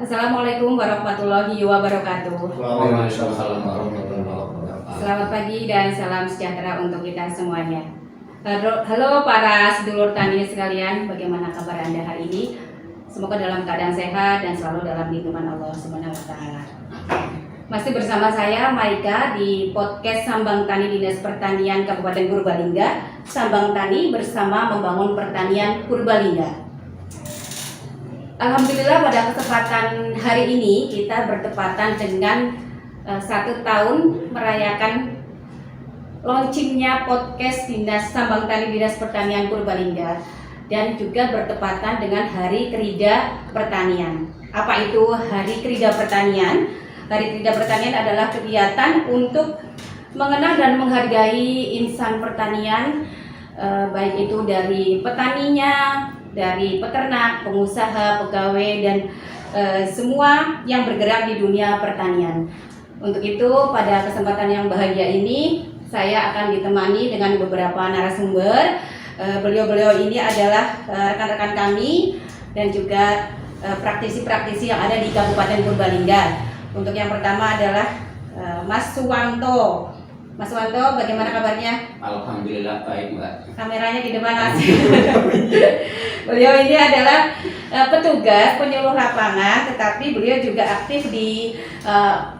Assalamualaikum warahmatullahi wabarakatuh. Waalaikumsalam warahmatullahi wabarakatuh. Selamat pagi dan salam sejahtera untuk kita semuanya. Halo para sedulur tani sekalian, bagaimana kabar Anda hari ini? Semoga dalam keadaan sehat dan selalu dalam lindungan Allah Subhanahu wa taala. Masih bersama saya Maika di podcast Sambang Tani Dinas Pertanian Kabupaten Purbalingga. Sambang Tani bersama membangun pertanian Purbalingga. Alhamdulillah pada kesempatan hari ini kita bertepatan dengan 1 tahun merayakan launchingnya podcast Dinas Sambang Tani Dinas Pertanian Purbalingga dan juga bertepatan dengan Hari Krida Pertanian. Apa itu Hari Krida Pertanian? Hari Krida Pertanian adalah kegiatan untuk mengenang dan menghargai insan pertanian, baik itu dari petaninya, dari peternak, pengusaha, pegawai, dan semua yang bergerak di dunia pertanian. Untuk itu, pada kesempatan yang bahagia ini, saya akan ditemani dengan beberapa narasumber. Beliau-beliau ini adalah rekan-rekan kami dan juga praktisi-praktisi yang ada di Kabupaten Purbalingga. Untuk yang pertama adalah Mas Suwanto. Mas Suwanto, bagaimana kabarnya? Alhamdulillah baik, Mbak. Kameranya di depan Mas. Beliau ini adalah petugas penyuluh lapangan, tetapi beliau juga aktif di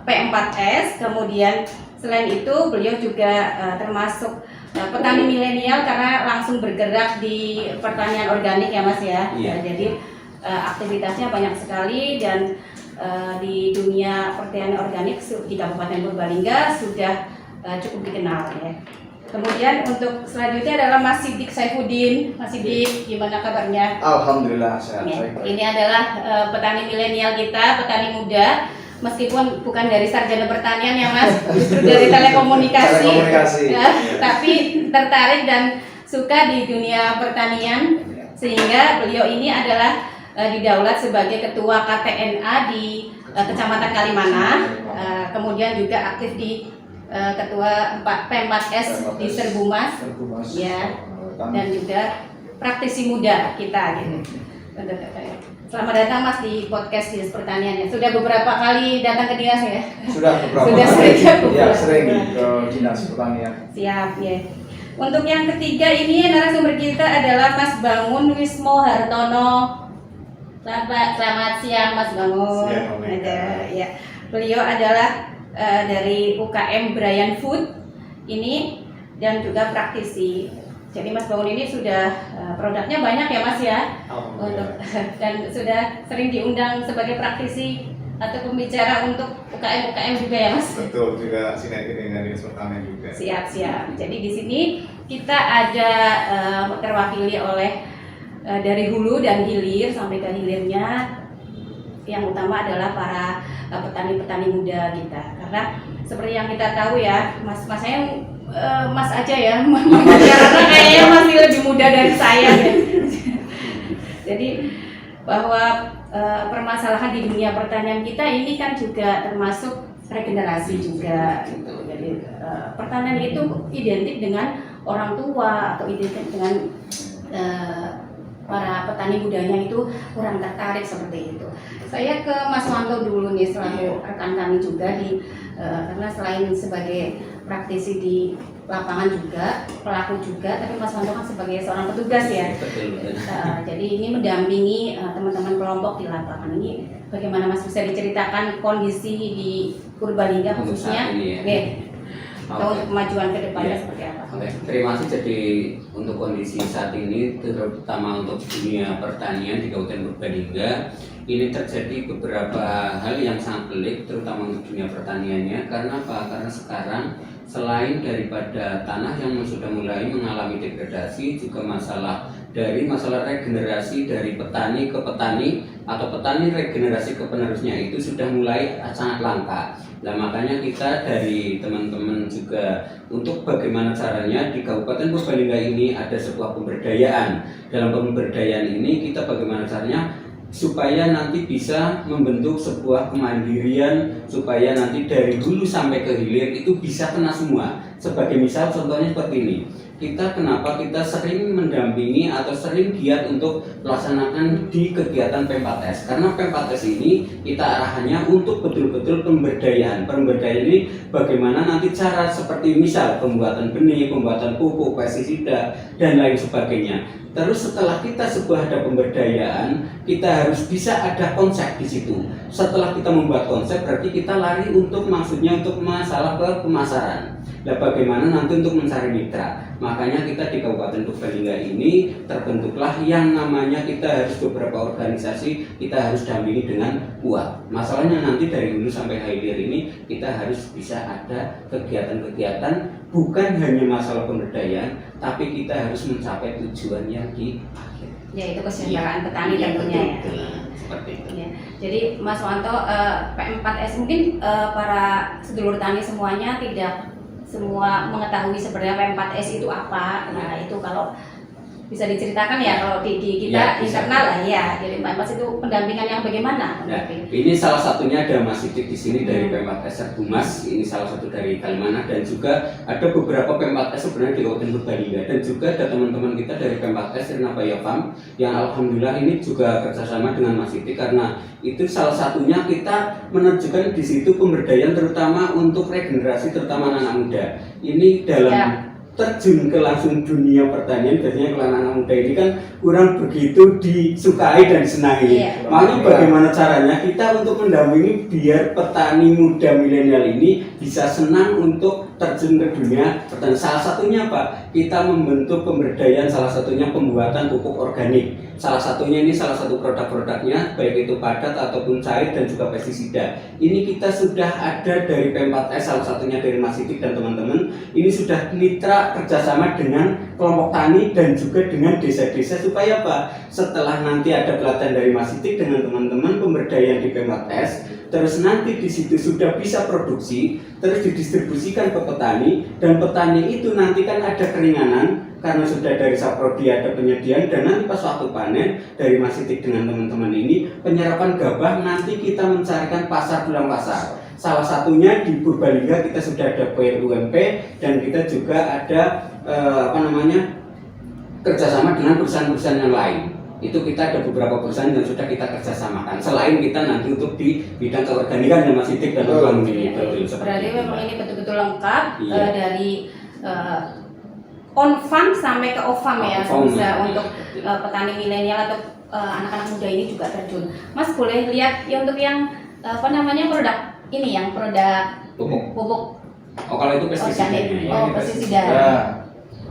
P4S. Kemudian selain itu beliau juga termasuk petani milenial karena langsung bergerak di pertanian organik ya Mas ya. Iya. Jadi aktivitasnya banyak sekali dan di dunia pertanian organik di Kabupaten Purbalingga sudah cukup dikenal ya. Kemudian untuk selanjutnya adalah Mas Sidik Saifuddin. Mas Sidik, gimana kabarnya? Alhamdulillah sehat. Ya, Baik. ini adalah petani milenial kita, petani muda. Meskipun bukan dari sarjana pertanian ya Mas, justru dari telekomunikasi. Ya, tapi tertarik dan suka di dunia pertanian, sehingga beliau ini adalah didaulat sebagai ketua KTNA di Kecamatan Kalimana, kemudian juga aktif di ketua P4S di Serbumas, ya, dan juga praktisi muda kita gitu. Selamat datang Mas di podcast Dinas Pertanian ya. Sudah beberapa kali datang ke dinas ya? Sudah beberapa Sudah kali. sering Ya, sering ke Dinas Pertanian. Siap ya. Untuk yang ketiga ini narasumber kita adalah Mas Bangun Wismo Hartono. Selamat siang Mas Bangun. Siang, Ada ya. Beliau adalah dari UKM Brian Food ini dan juga praktisi. Jadi Mas Bangun ini sudah produknya banyak ya Mas ya. Untuk dan sudah sering diundang sebagai praktisi atau pembicara untuk UKM juga ya Mas. Betul, juga sinergi dengan Dinas Pertanian juga. Siap. Jadi di sini kita ada terwakili oleh dari hulu dan hilir sampai ke hilirnya. Yang utama adalah para petani-petani muda kita, karena seperti yang kita tahu ya, saya Mas aja ya, karena kayaknya masih lebih muda dari saya ya. Jadi bahwa permasalahan di dunia pertanian kita ini kan juga termasuk regenerasi juga gitu. Jadi pertanian itu identik dengan orang tua atau identik dengan para petani mudanya itu kurang tertarik seperti itu. Saya ke Mas Wanto dulu nih selaku rekan kami juga di karena selain sebagai praktisi di lapangan juga, pelaku juga, tapi Mas Wanto kan sebagai seorang petugas ya. Betul. Jadi ini mendampingi teman-teman kelompok di lapangan ini. Bagaimana Mas bisa diceritakan kondisi di Purbalingga khususnya? Atau untuk kemajuan ke depannya seperti apa? Oke, terima kasih. Jadi untuk kondisi saat ini, terutama untuk dunia pertanian di Kabupaten Purbalingga, ini terjadi beberapa hal yang sangat pelik, terutama untuk dunia pertaniannya. Karena apa? Karena sekarang selain daripada tanah yang sudah mulai mengalami degradasi, juga masalah regenerasi dari petani ke petani atau petani regenerasi ke penerusnya itu sudah mulai sangat langka. Nah makanya kita dari teman-teman juga untuk bagaimana caranya di Kabupaten Purbalingga ini ada sebuah pemberdayaan. Dalam pemberdayaan ini kita bagaimana caranya supaya nanti bisa membentuk sebuah kemandirian, supaya nanti dari hulu sampai ke hilir itu bisa kena semua. Sebagai misal contohnya seperti ini. kita kenapa kita sering mendampingi atau sering giat untuk melaksanakan di kegiatan P4S, karena P4S ini kita arahannya untuk betul-betul pemberdayaan ini bagaimana nanti cara seperti misal pembuatan benih, pembuatan pupuk, pestisida dan lain sebagainya. Terus setelah kita sebuah ada pemberdayaan, kita harus bisa ada konsep di situ. Setelah kita membuat konsep, berarti kita lari untuk maksudnya untuk masalah ke pemasaran. Nah, bagaimana nanti untuk mencari mitra? Makanya kita di Kabupaten Purbalingga ini terbentuklah yang namanya kita harus beberapa organisasi kita harus dampingi dengan kuat. Masalahnya nanti dari dulu sampai hilir ini kita harus bisa ada kegiatan-kegiatan bukan hanya masalah pemberdayaan, tapi kita harus mencapai tujuan yang di akhir. Yaitu kesejahteraan petani tentunya ya. Seperti itu. Ya. Jadi Mas Wanto, P4S mungkin para sedulur tani semuanya tidak semua mengetahui sebenarnya P4S itu apa. Nah itu kalau bisa diceritakan ya, kalau di kita ya, internal lah ya. Jadi P4S itu pendampingan yang bagaimana? Nah, ini salah satunya ada Mas Sidik di sini dari P4S Serbumas, ini salah satu dari Kalimantan, dan juga ada beberapa P4S sebenarnya di Kabupaten Purbalingga, dan juga ada teman-teman kita dari P4S Rinabaya Farm yang alhamdulillah ini juga kerjasama dengan Mas Sidik, karena itu salah satunya kita menerjukan di situ pemberdayaan terutama untuk regenerasi terutama anak muda. Ini dalam terjun ke langsung dunia pertanian, biasanya kalau anak muda ini kan kurang begitu disukai dan disenangi. Makanya bagaimana caranya kita untuk mendampingi biar petani muda milenial ini bisa senang untuk terjun ke dunia pertanian. Salah satunya apa? Kita membentuk pemberdayaan, salah satunya pembuatan pupuk organik. Salah satunya ini salah satu produk-produknya baik itu padat ataupun cair dan juga pestisida. Ini kita sudah ada dari P4S, salah satunya dari Mas Sidik dan teman-teman. Ini sudah mitra kerjasama dengan kelompok tani dan juga dengan desa-desa supaya apa? Setelah nanti ada pelatihan dari Mas Sidik dengan teman-teman pemberdayaan di P4S, terus nanti di situ sudah bisa produksi, terus didistribusikan ke petani, dan petani itu nanti kan ada keringanan karena sudah dari Saprodi ada penyediaan, dan nanti pas waktu panen dari Mas Sidik dengan teman-teman ini penyerapan gabah, nanti kita mencarikan pasar pulang pasar. Salah satunya di Purbalingga kita sudah ada PUMP, dan kita juga ada kerjasama dengan perusahaan-perusahaan yang lain. Itu kita ada beberapa perusahaan yang sudah kita kerjasamakan. Selain kita nanti untuk di bidang keorganikan yang Mas Sidik dan Bang ini. Berarti memang ini betul-betul lengkap dari on farm sampai ke off farm ya, bisa untuk petani milenial atau anak-anak muda ini juga terjun. Mas boleh lihat ya untuk yang produk ini, yang produk pupuk. Oh, kalau itu pestisida. Pestisida.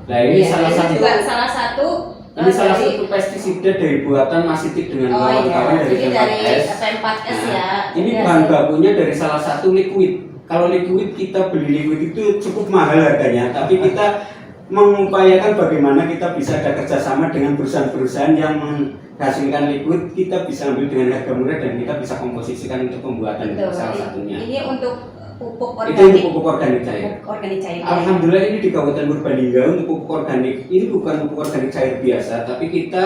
Nah, ini salah satu. Juga salah satu. Ini salah satu pestisida dari buatan Mas Sidik dengan kawan-kawan dari P4S ya. Ini bahan bakunya dari salah satu liquid. Kalau liquid kita beli liquid itu cukup mahal harganya, tapi kita mengupayakan bagaimana kita bisa ada kerjasama dengan perusahaan-perusahaan yang menghasilkan liquid, kita bisa ambil dengan harga murah dan kita bisa komposisikan untuk pembuatan. Salah satunya. Ini untuk pupuk organik. Itu untuk pupuk organik cair. Alhamdulillah ini di Kabupaten Purbalingga untuk pupuk organik ini bukan pupuk organik cair biasa, tapi kita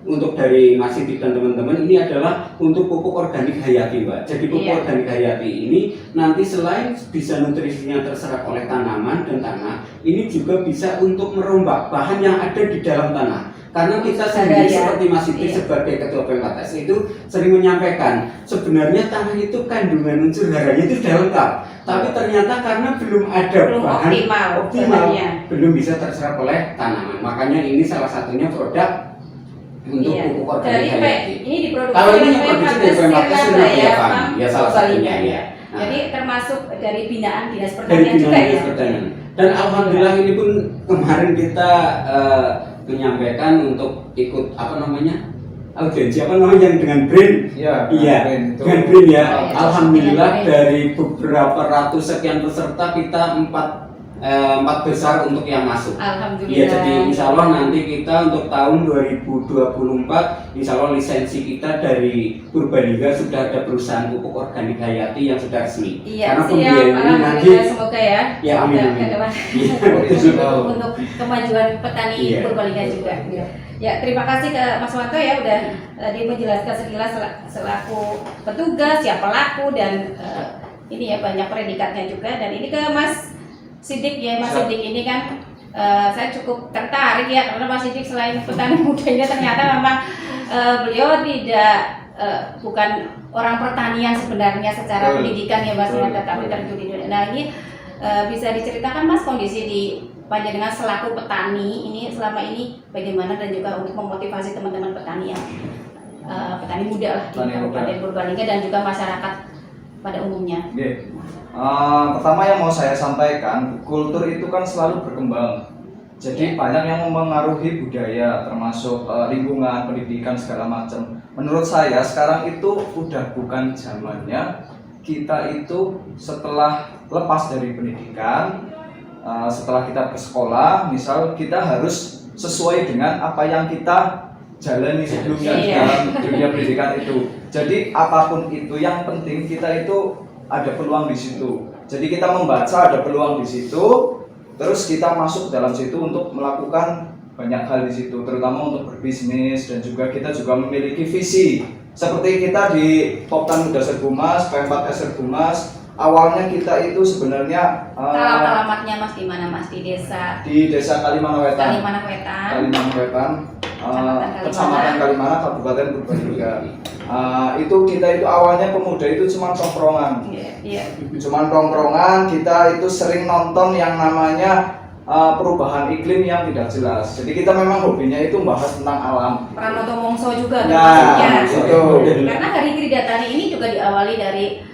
untuk dari Mas Sidik dan teman-teman ini adalah untuk pupuk organik hayati, Mbak. Jadi pupuk organik hayati ini nanti selain bisa nutrisinya terserap oleh tanaman dan tanah, ini juga bisa untuk merombak bahan yang ada di dalam tanah. Karena kita sendiri seperti Mas Sidik sebagai ketua P4S itu sering menyampaikan sebenarnya tanah itu kandungan unsur haranya itu sudah lengkap, tapi ternyata karena belum ada bahan optimal belum bisa terserap oleh tanaman. Makanya ini salah satunya produk untuk pupuk organik hayati. Ini diproduksi kalau ini produksi dari P4S ya salah satunya ya. Jadi termasuk dari binaan Dinas Pertanian juga ya. Dan alhamdulillah ini pun kemarin kita menyampaikan untuk ikut audiensi yang dengan BRIN. Dengan BRIN ya. Alhamdulillah dari beberapa ratus sekian peserta kita empat besar untuk yang masuk. Alhamdulillah. Iya, jadi insya Allah nanti kita untuk tahun 2024 insya Allah lisensi kita dari Purbalingga sudah ada perusahaan pupuk organik hayati yang sudah resmi. Karena pembiayaan ini nanti semoga amin. Untuk kemajuan petani Purbalingga juga. Ya, terima kasih ke Mas Wanto ya udah tadi menjelaskan sekilas selaku petugas, pelaku dan ini ya banyak predikatnya juga. Dan ini ke Mas Sidik ya, Mas Sidik ini kan saya cukup tertarik ya karena Mas Sidik selain petani mudanya ternyata memang beliau tidak bukan orang pertanian sebenarnya secara pendidikan ya Mas, tetapi terjun di dunia. Nah ini bisa diceritakan Mas kondisi di panjenengan selaku petani ini selama ini bagaimana dan juga untuk memotivasi teman-teman petani yang petani muda lah di Kabupaten Purbalingga dan juga masyarakat pada umumnya. Pertama yang mau saya sampaikan, kultur itu kan selalu berkembang. Jadi banyak yang memengaruhi budaya, termasuk lingkungan, pendidikan segala macam. Menurut saya sekarang itu udah bukan zamannya kita itu setelah lepas dari pendidikan, setelah kita ke sekolah, misal kita harus sesuai dengan apa yang kita jalani sebelumnya dalam dunia pendidikan itu. Jadi apapun itu yang penting kita itu ada peluang di situ. Jadi kita membaca ada peluang di situ, terus kita masuk dalam situ untuk melakukan banyak hal di situ, terutama untuk berbisnis dan juga kita juga memiliki visi. Seperti kita di Poptan Muda Serbumas, P4S Serbumas, awalnya kita itu sebenarnya alamatnya Mas di mana Mas? Di desa Kalimana Wetan. Kecamatan Kalimana, Kabupaten Purbalingga. Itu kita itu awalnya pemuda itu cuma tongkrongan. Cuma tongkrongan, kita itu sering nonton yang namanya perubahan iklim yang tidak jelas. Jadi kita memang hobinya itu membahas tentang alam. Pranoto Mongso juga ya, karena Hari Tridatani ini juga diawali dari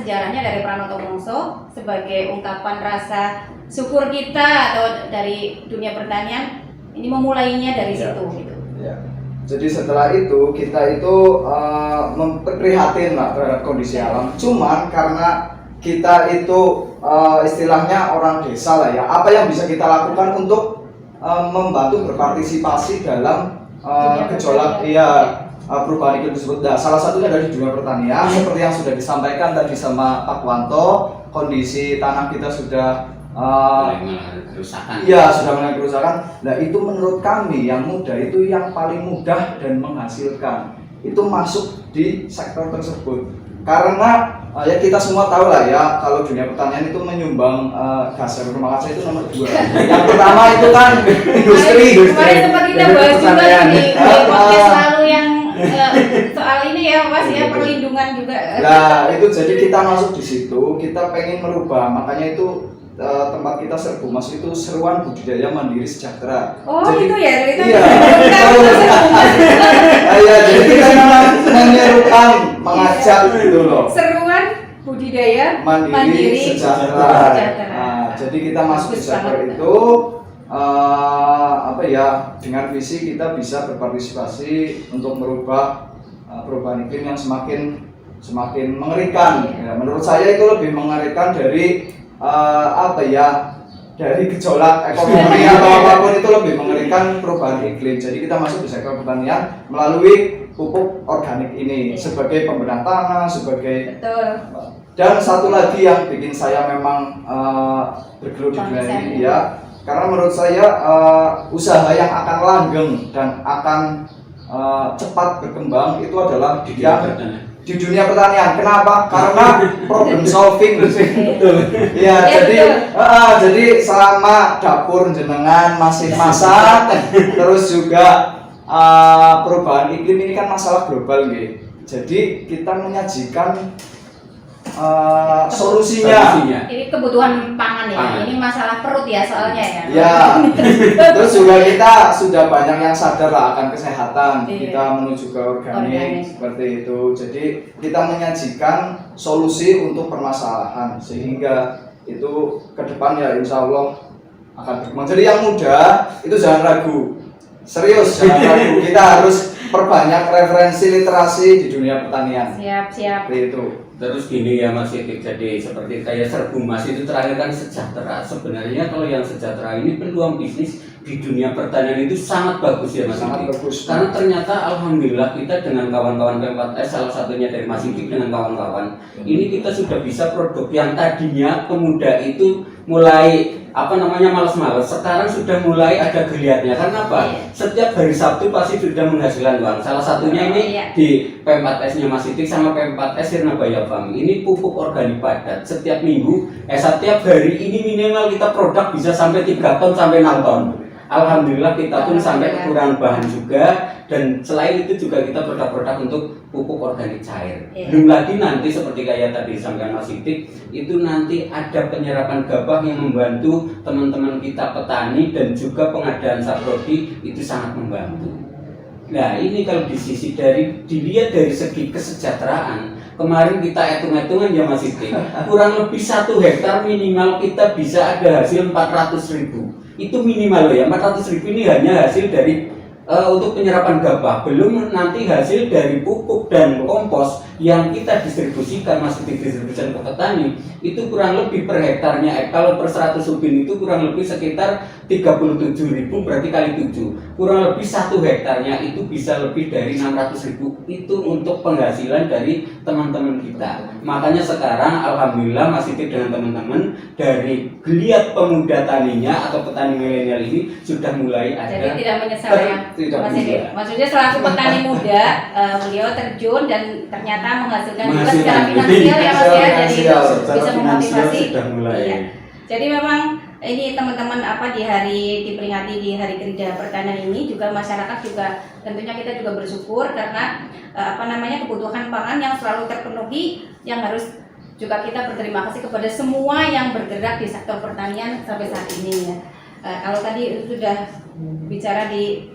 sejarahnya dari Pranoto Mongso sebagai ungkapan rasa syukur kita atau dari dunia pertanian. Ini memulainya dari situ gitu. Ya. Jadi setelah itu kita itu memprihatin lah terhadap kondisi alam. Cuman karena kita itu istilahnya orang desa lah ya. Apa yang bisa kita lakukan untuk membantu berpartisipasi dalam gejolak perubahan iklim tersebut. Nah, salah satunya dari dunia pertanian seperti yang sudah disampaikan tadi sama Pak Wanto, kondisi tanah kita sudah sudah mulai kerusakan. Nah itu menurut kami yang muda itu yang paling mudah dan menghasilkan itu masuk di sektor tersebut. Karena ya kita semua tahu lah ya kalau dunia pertanian itu menyumbang gas rumah kaca itu nomor 2. Yang pertama itu kan industri. Kemarin sempat kita bahas juga di podcast lalu yang soal ini ya Mas ya, perlindungan juga. Nah itu jadi kita masuk di situ, kita pengen merubah, makanya itu tempat kita Serbumas itu seruan budidaya mandiri sejahtera. Jadi, itu ya, itu jadi kita menyerukan, mengajak gitu loh. Seruan budidaya mandiri sejahtera. Jadi kita masuk di sektor itu, dengan visi kita bisa berpartisipasi untuk merubah perubahan iklim yang semakin mengerikan. Ya, menurut saya itu lebih mengerikan dari dari gejolak ekonomi atau apapun itu lebih mengerikan perubahan iklim. Jadi kita masuk di sektor pertanian melalui pupuk organik ini sebagai pembedah tanah, sebagai dan satu lagi yang bikin saya memang bergelut di dunia ini ya, karena menurut saya usaha yang akan langgeng dan akan cepat berkembang itu adalah di dunia pertanian. Kenapa? Karena problem solving. Ya, jadi selama dapur jenengan masih masak, terus juga perubahan iklim ini kan masalah global gitu. Jadi kita menyajikan solusinya. Ini kebutuhan pangan ya. Ini masalah perut ya soalnya ya. Ya. Terus juga kita sudah banyak yang sadar lah akan kesehatan. Kita menuju ke organik seperti itu. Jadi kita menyajikan solusi untuk permasalahan sehingga itu ke depan ya insya Allah akan berkembang. Jadi yang muda itu jangan ragu. Serius jangan ragu. Kita harus perbanyak referensi literasi di dunia pertanian. Siap. Seperti itu. Terus gini ya Mas Sidik, jadi seperti kayak Serbumas itu terakhir kan sejahtera. Sebenarnya kalau yang sejahtera ini peluang bisnis di dunia pertanian itu sangat bagus ya Mas Sidik. Karena ternyata alhamdulillah kita dengan kawan-kawan P4S, salah satunya dari Mas Sidik dengan kawan-kawan, ini kita sudah bisa produk yang tadinya pemuda itu mulai malas-malas. Sekarang sudah mulai ada geliatnya. Karena apa? Iya. Setiap hari Sabtu pasti sudah menghasilkan uang. Salah satunya ini Iya. di P4S-nya Mas Sidik sama P4S Sirnabaya Farm. Ini pupuk organik padat. Setiap hari ini minimal kita produk bisa sampai 3 ton sampai 6 ton. Alhamdulillah kita pun sampai kekurangan bahan juga, dan selain itu juga kita produk-produk untuk pupuk organik cair. Iya. Belum lagi nanti seperti kayak tadi disampaikan Mas Sidik, itu nanti ada penyerapan gabah yang membantu teman-teman kita petani dan juga pengadaan saprodi itu sangat membantu. Nah ini kalau dilihat dari segi kesejahteraan, kemarin kita hitung-hitungan ya Mas Sidik, kurang lebih 1 hektar minimal kita bisa ada hasil 400.000. Itu minimal loh ya, 400.000 ini hanya hasil dari untuk penyerapan gabah, belum nanti hasil dari pupuk dan kompos yang kita distribusikan, Mas Sidik distribusikan ke petani, itu kurang lebih per hektarnya, kalau per 100 ubin itu kurang lebih sekitar 37.000, berarti kali 7, kurang lebih 1 hektarnya itu bisa lebih dari 600.000. Itu untuk penghasilan dari teman-teman kita. Makanya sekarang Alhamdulillah Mas Sidik dengan teman-teman dari geliat pemuda taninya atau petani milenial ini sudah mulai ada. Jadi tidak menyesal ya Mas Sidik. Maksudnya selaku petani muda, beliau terjun dan ternyata menghasilkan juga secara finansial ya Mas ya. Jadi bisa memotivasi. Sudah mulai. Iya. Jadi memang ini teman-teman diperingati di Hari Kerja Pertanian ini juga masyarakat juga tentunya kita juga bersyukur karena kebutuhan pangan yang selalu terpenuhi, yang harus juga kita berterima kasih kepada semua yang bergerak di sektor pertanian sampai saat ini ya. Kalau tadi sudah bicara di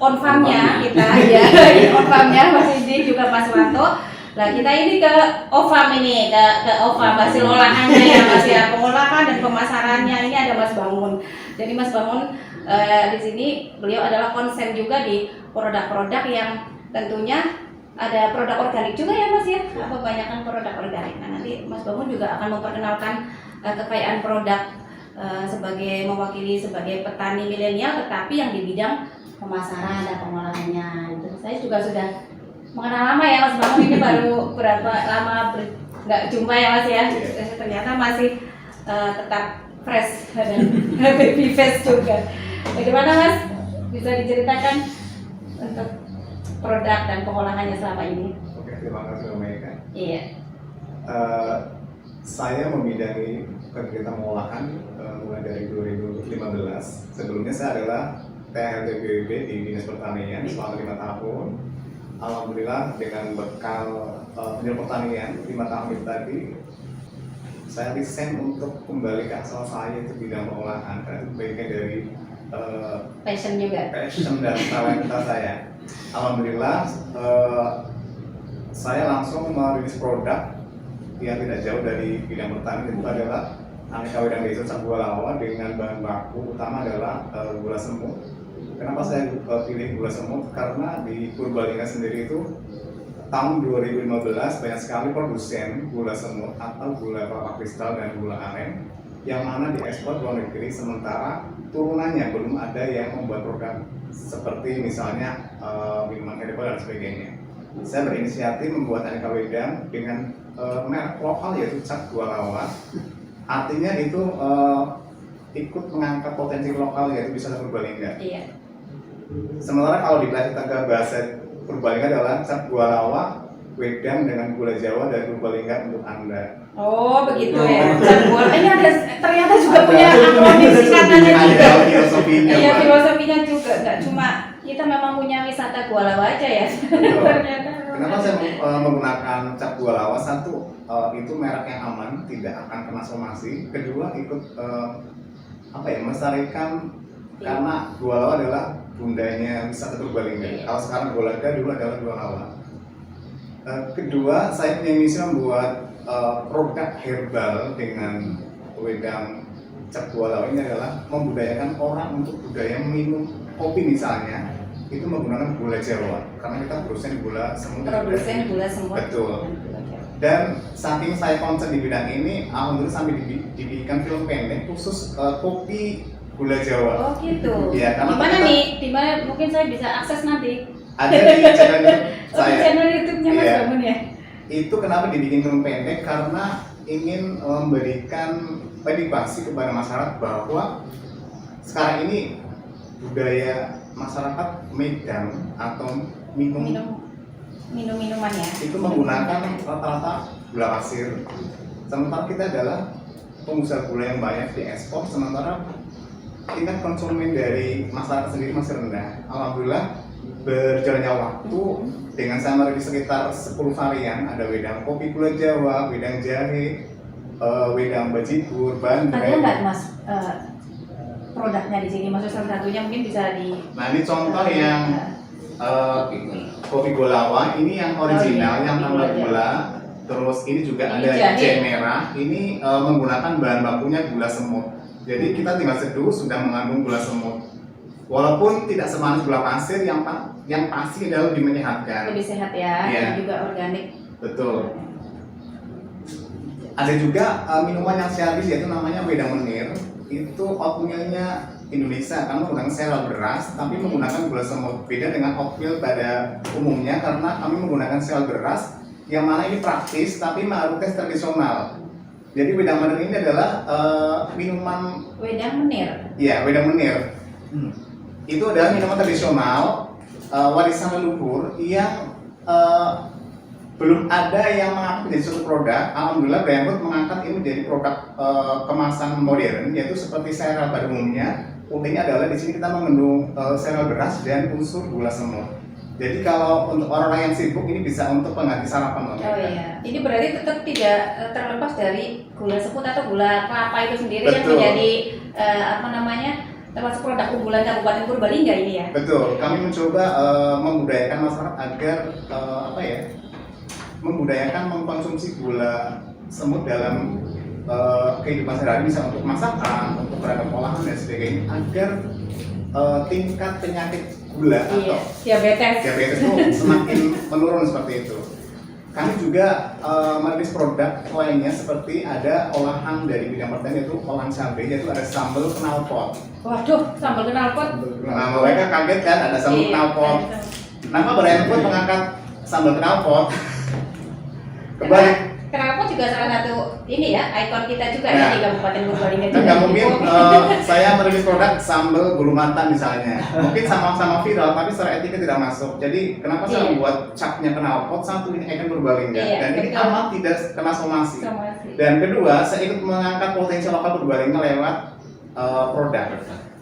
on farm-nya kita ya, on farm-nya Mas Sidik juga Mas Wanto. Nah kita ini ke OFAM ini, ke OFAM hasil olahannya ya Mas ya, pengolahan dan pemasarannya ini ada Mas Bangun. Jadi Mas Bangun di sini beliau adalah konsen juga di produk-produk yang tentunya ada produk organik juga ya Mas ya, kebanyakan produk organik. Nah nanti Mas Bangun juga akan memperkenalkan kekayaan produk sebagai mewakili sebagai petani milenial, tetapi yang di bidang pemasaran dan pengolahannya. Itu saya juga sudah mengenal lama ya Mas Bangun, ini baru berapa lama nggak jumpa ya Mas ya. Ternyata masih tetap fresh dan baby face juga. Bagaimana Mas? Bisa diceritakan untuk produk dan pengolahannya selama ini? Oke, terima kasih Mbak Mega. Iya. Saya membidangi kegiatan pengolahan mulai dari 2015. Sebelumnya saya adalah THLT BWB di Dinas Pertanian selama 5 tahun. Alhamdulillah dengan bekal penyuluh pertanian 5 tahun itu tadi, saya resign untuk kembali ke asal saya itu bidang pengolahan, karena itu bagian dari Passion juga. passion dan talenta saya. Alhamdulillah saya langsung merilis produk yang tidak jauh dari bidang pertanian, itu adalah aneka wedang desa cap gula lawa dengan bahan baku utama adalah gula semut. Kenapa saya pilih gula semut? Karena di Purbalingga sendiri itu tahun 2015 banyak sekali produsen gula semut atau gula kelapa kristal dan gula aren yang mana diekspor ke luar negeri, sementara turunannya belum ada yang membuat produk seperti misalnya minuman herbal dan sebagainya. Saya berinisiatif membuat aneka wedang dengan merek lokal yaitu cap gula lawa. Artinya itu ikut mengangkat potensi lokal yaitu bisa Purbalingga. Iya. Sementara kalau di bahasa Purbalingga adalah cap gula lawa, wedang dengan gula Jawa dan Purbalingga untuk Anda. Oh begitu ya. Cap gula. Ini ada ternyata juga punya akronim singkatannya juga. Ada filosofinya. Iya filosofinya juga. Nggak cuma kita memang punya wisata gula lawa aja ya. Ternyata. Kenapa saya menggunakan cap gula lawa? Satu, itu merek yang aman, tidak akan kena somasi. Kedua, ikut melestarikan, karena gula lawa adalah bundanya wisata Purbalingga. Kalau sekarang Gulaga, dulu adalah gula lawa. Kedua, saya punya misi membuat produk herbal dengan wedang cap gula lawa ini adalah membudayakan orang untuk budaya minum kopi misalnya itu menggunakan gula Jawa, karena kita produsen gula semut. Produsen gula semut. Betul. Dan saking saya concern di bidang ini, alhamdulillah sampai dibikin film pendek khusus kopi gula Jawa. Oh gitu. Iya, karena Dimana kita- nih? Dimana mungkin saya bisa akses nanti? Ada di channel YouTube Oh, di saya. channel YouTube-nya Mas Iya. Bangun ya. Itu kenapa dibikin film pendek, karena ingin memberikan edukasi kepada masyarakat bahwa sekarang ini budaya masyarakat Medan atau Minuman ya. itu menggunakan rata-rata gula pasir. Sementara kita adalah pengusaha gula yang banyak diekspor, sementara tingkat konsumen dari masyarakat sendiri masih rendah. Alhamdulillah berjalannya waktu dengan saya merilis sekitar 10 varian, ada wedang kopi gula Jawa, wedang jahe, wedang bajigur, Ada bandrek. nggak Mas produknya di sini? Maksud salah satunya mungkin bisa di. Nah ini contoh yang Kopi gula. kopi gulawa, ini yang original, Oh, iya, yang kopi tanpa gula gula. Terus ini juga Ini ada jahe. jahe merah, ini menggunakan bahan bakunya gula semut. Jadi kita tinggal seduh sudah mengandung gula semut. Walaupun tidak semanis gula pasir, yang pasti adalah lebih menyehatkan. Lebih sehat ya, Iya. dan juga organik. Betul. Ada juga minuman yang saya habis, yaitu namanya wedang menir. Itu oatmealnya Indonesia karena menggunakan sereal beras, tapi menggunakan gula semut. Beda dengan oatmeal pada umumnya karena kami menggunakan sereal beras, yang mana ini praktis tapi mengandung tes tradisional. Jadi wedang menir ini adalah minuman, Wedang menir. ya wedang menir. Itu adalah minuman tradisional warisan leluhur yang belum ada yang mengangkat menjadi suatu produk. Alhamdulillah Brand Food mengangkat ini menjadi produk kemasan modern, yaitu seperti sereal pada umumnya. Uniknya adalah di sini kita mengandung sereal beras dan unsur gula semut. Jadi kalau untuk orang-orang yang sibuk ini bisa untuk pengganti sarapan. Oh iya, ini berarti tetap tidak terlepas dari gula semut atau gula kelapa itu sendiri yang Betul. menjadi termasuk produk unggulan Kabupaten Purbalingga ini ya. Betul, kami mencoba membudayakan masyarakat agar membudayakan mengkonsumsi gula semut dalam kehidupan sehari-hari, bisa untuk masakan, untuk beragam olahan dan sebagainya, agar tingkat penyakit gula Iya, atau diabetes. diabetes itu semakin menurun seperti itu. Kami juga merilis produk lainnya seperti ada olahan dari bidang pertanian, yaitu olahan cabai, yaitu ada sambal knalpot. Waduh, sambal knalpot. Nah mereka kaget kan ada sambal Iya, knalpot. ada. Kenapa Brand Food mengangkat sambal knalpot? Kembali, Knalpot juga salah satu ini ya, ikon kita juga Nah. ya di Kabupaten Purbalingga. kan juga. nggak mungkin saya merilis produk sambal bulu mata misalnya. Mungkin sama-sama viral, tapi secara etika tidak masuk. Jadi kenapa saya Iya. membuat capnya knalpot? Satu, ini ikon Purbalingga, Iya, dan ini betul. amat tidak kena somasi. Somasi. Dan kedua, saya ikut mengangkat potensi lokal Purbalingga lewat produk.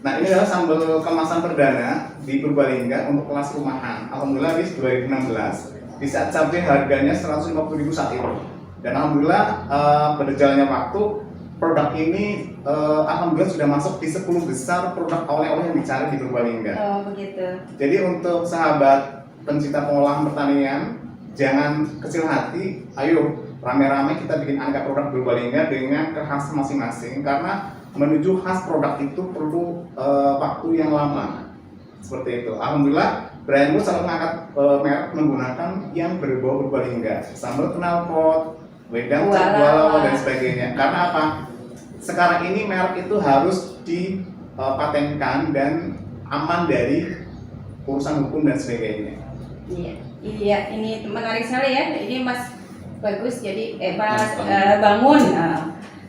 Nah ini adalah sambal kemasan perdana di Purbalingga untuk kelas rumahan. Alhamdulillah di 2016 di saat cabai harganya 150.000 saat itu. Dan alhamdulillah berjalannya waktu produk ini alhamdulillah sudah masuk di 10 besar produk oleh-oleh yang dicari di Purbalingga. Oh begitu. Jadi untuk sahabat pencinta pengolahan pertanian, jangan kecil hati, ayo rame-rame kita bikin aneka produk Purbalingga dengan kekhasan masing-masing, karena menuju khas produk itu perlu waktu yang lama. Seperti itu. Alhamdulillah Brand Food selalu mengangkat merek menggunakan yang berbau Purbalingga, sambal knalpot, wedang cakwalawa dan sebagainya. Karena apa? Sekarang ini merek itu harus dipatenkan dan aman dari urusan hukum dan sebagainya. Iya, ini menarik sekali ya. Ini Mas Bagus, jadi Mas Bangun. Bangun. Nah,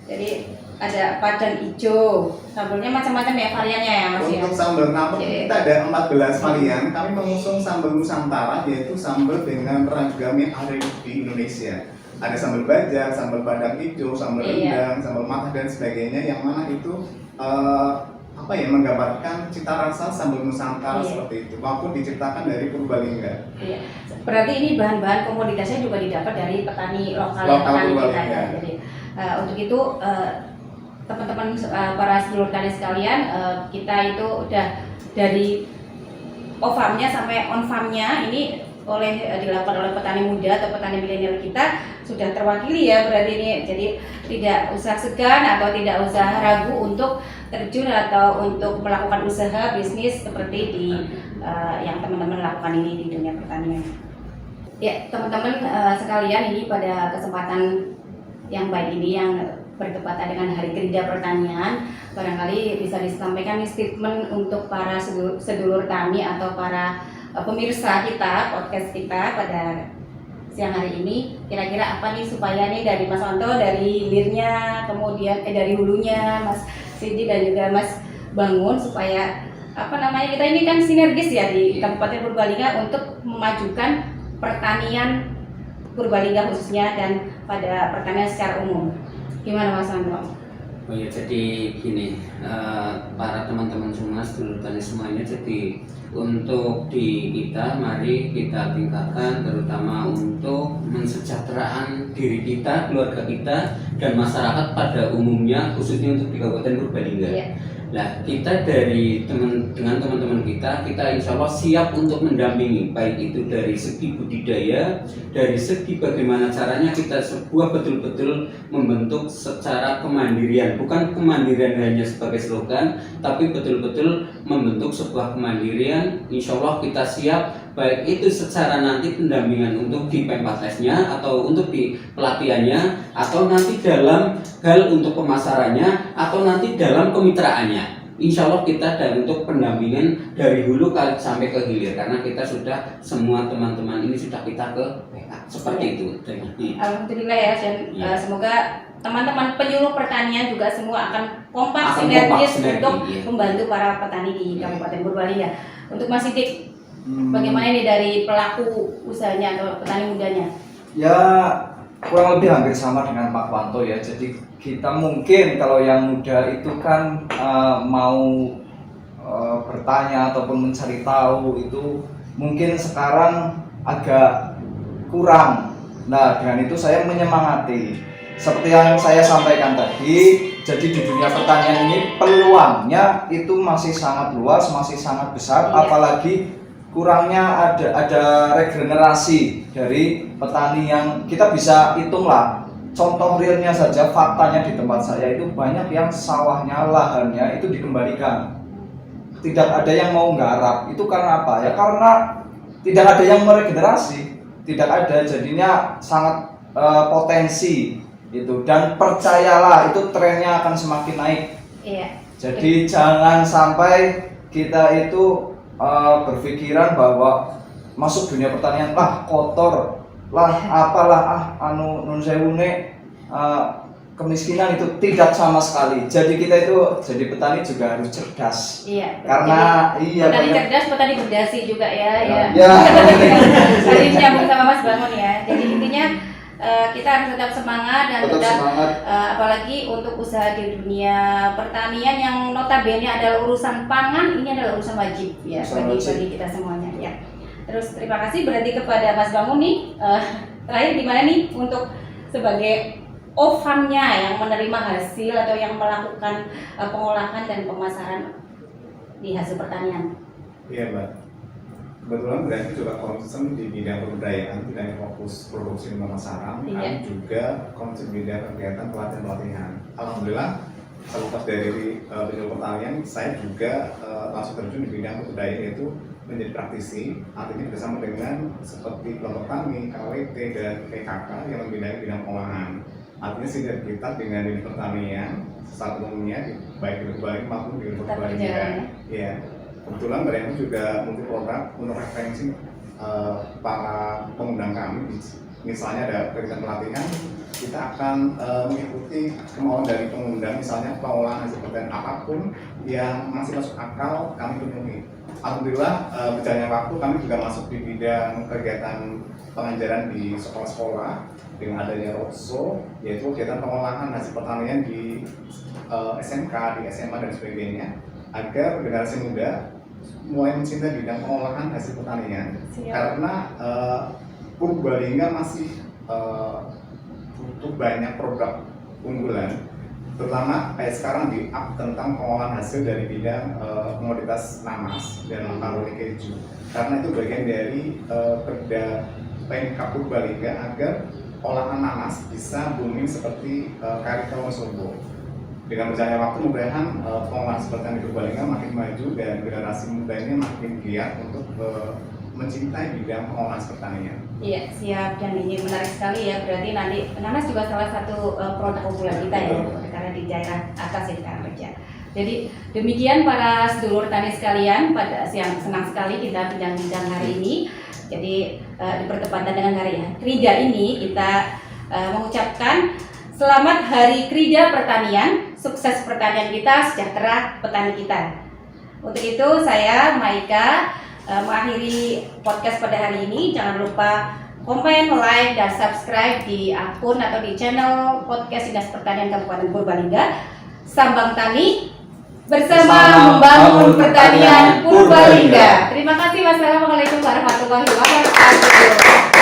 jadi ada padan hijau, sambalnya macam-macam ya variannya ya Mas ya. Untuk sambal knalpot Oke. kita ada 14 varian. Kami mengusung sambal Nusantara, yaitu sambal dengan ragam yang ada di Indonesia. Ada sambal baja, sambal padang hijau, sambal Iya. rendang, sambal matah dan sebagainya, yang mana itu menggambarkan cita rasa sambal Nusantara Iya. seperti itu, maupun diciptakan dari Purbalingga. Iya. Berarti ini bahan-bahan komoditasnya juga didapat dari petani lokal, Lokal petani kita Purbalingga. ya. Jadi untuk itu teman-teman para sedulur tani sekalian, kita itu udah dari off farmnya sampai on farmnya ini dilakukan oleh petani muda atau petani milenial kita sudah terwakili ya, berarti ini jadi tidak usah segan atau tidak usah ragu untuk terjun atau untuk melakukan usaha bisnis seperti di yang teman-teman lakukan ini di dunia pertanian. Ya teman-teman sekalian, ini pada kesempatan yang baik ini yang bertepatan dengan Hari Kerja Pertanian, barangkali bisa disampaikan statement untuk para sedulur tani atau para pemirsa kita, podcast kita pada siang hari ini. Kira-kira apa nih supaya nih dari Mas Wanto, dari hilirnya, kemudian dari hulunya Mas Sidi dan juga Mas Bangun, supaya kita ini kan sinergis ya di Kabupaten Purbalingga untuk memajukan pertanian Purbalingga khususnya dan pada pertanian secara umum. Gimana Mas Wanto? Oh ya, jadi gini, para teman-teman semua, sedulur tani semuanya, jadi untuk di kita, mari kita tingkatkan terutama untuk mensejahteraan diri kita, keluarga kita, dan masyarakat pada umumnya, khususnya untuk di Kabupaten Purbalingga. Iya. Nah, kita dengan teman-teman kita insya Allah siap untuk mendampingi, baik itu dari segi budidaya, dari segi bagaimana caranya kita betul-betul membentuk secara kemandirian, bukan kemandirian hanya sebagai slogan, tapi betul-betul membentuk sebuah kemandirian. Insya Allah kita siap, baik itu secara nanti pendampingan untuk di Pempatesnya atau untuk di pelatihannya, atau nanti dalam hal untuk pemasarannya, atau nanti dalam kemitraannya. Insya Allah kita dan untuk pendampingan dari hulu sampai ke hilir, karena kita sudah semua teman-teman ini sudah kita ke PK seperti itu. Alhamdulillah ya, dan semoga teman-teman penyuluh pertanian juga semua akan kompak sinergis untuk iya. membantu para petani di Kabupaten Purbalingga. Untuk Mas Sidik, bagaimana ini dari pelaku usahanya atau petani mudanya? Ya kurang lebih hampir sama dengan Pak Wanto ya. Jadi kita mungkin kalau yang muda itu kan mau bertanya ataupun mencari tahu itu mungkin sekarang agak kurang. Nah, dengan itu saya menyemangati seperti yang saya sampaikan tadi. Jadi di dunia pertanian ini peluangnya itu masih sangat luas, masih sangat besar, apalagi kurangnya ada regenerasi dari petani yang kita bisa hitunglah. Contoh realnya saja, faktanya di tempat saya itu banyak yang sawahnya, lahannya itu dikembalikan. Tidak ada yang mau nggarap. Itu karena apa? Ya karena tidak ada yang meregenerasi. Tidak ada, jadinya sangat potensi itu. Dan percayalah itu trennya akan semakin naik. Iya. Jadi jangan sampai kita itu berpikiran bahwa masuk dunia pertanian kotor lah, apalah nun sewune, kemiskinan itu tidak sama sekali. Jadi kita itu jadi petani juga harus cerdas. Iya. Karena petani cerdas, petani berdasi juga ya. Ya. Tadi nyambung sama Mas Bangun ya. Jadi intinya kita harus tetap semangat dan tetap apalagi untuk usaha di dunia pertanian yang notabene adalah urusan pangan, ini adalah urusan wajib ya bagi kita semuanya ya. Terus terima kasih berarti kepada Mas Bangun nih, terakhir gimana nih untuk sebagai OFAM-nya yang menerima hasil atau yang melakukan pengolahan dan pemasaran di hasil pertanian. Iya Mbak, kebetulan berarti juga concern di bidang kebudayaan, tidak fokus produksi dan pemasaran, kami juga concern bidang kegiatan pelatihan. Alhamdulillah, selepas dari penyuluh pertanian, saya juga langsung terjun di bidang kebudayaan, yaitu menjadi praktisi, artinya bersama dengan seperti kelompok tani, KWT, dan PKK yang membidangi bidang pengolahan. Artinya sinergitas dengan bidang pertanian, saat umumnya baik di Purbalingga maupun di luar Purbalingga. Ya, kebetulan mereka juga multi-program untuk referensi para pengundang kami. Misalnya ada kegiatan pelatihan, kita akan mengikuti kemauan dari pengundang, misalnya pengolahan hasil pertanian apapun yang masih masuk akal kami penuhi. Alhamdulillah berjalannya waktu kami juga masuk di bidang kegiatan pengajaran di sekolah-sekolah dengan adanya roadshow, yaitu kegiatan pengolahan hasil pertanian di SMK, di SMA dan sebagainya, agar generasi muda mulai mencintai bidang pengolahan hasil pertanian. Karena Purbalingga masih butuh banyak produk unggulan, terutama kayak sekarang di up tentang pengolahan hasil dari bidang komoditas nanas dan makaroni keju, karena itu bagian dari perda Pemkab Purbalingga agar olahan nanas bisa booming seperti Karika Wonosobo. Dengan berjalannya waktu, mudah-mudahan pengolahan seperti di Purbalingga makin maju dan generasi muda ini makin giat untuk mencintai bidang pengolahan pertanian. Iya, siap, dan ini menarik sekali ya. Berarti nanti nanas juga salah satu produk unggulan kita ya, karena di daerah atas ya sekarang kerja. Jadi demikian para sedulur tani sekalian, pada siang senang sekali kita bincang-bincang hari ini. Jadi di bertepatan dengan hari Krida ini kita mengucapkan selamat Hari Krida Pertanian, sukses pertanian kita, sejahtera petani kita. Untuk itu saya Maika mengakhiri podcast pada hari ini. Jangan lupa komen, like, dan subscribe di akun atau di channel podcast Dinas Pertanian Kabupaten Purbalingga. Sambang Tani bersama membangun pertanian Purbalingga. Terima kasih. Wassalamualaikum warahmatullahi wabarakatuh.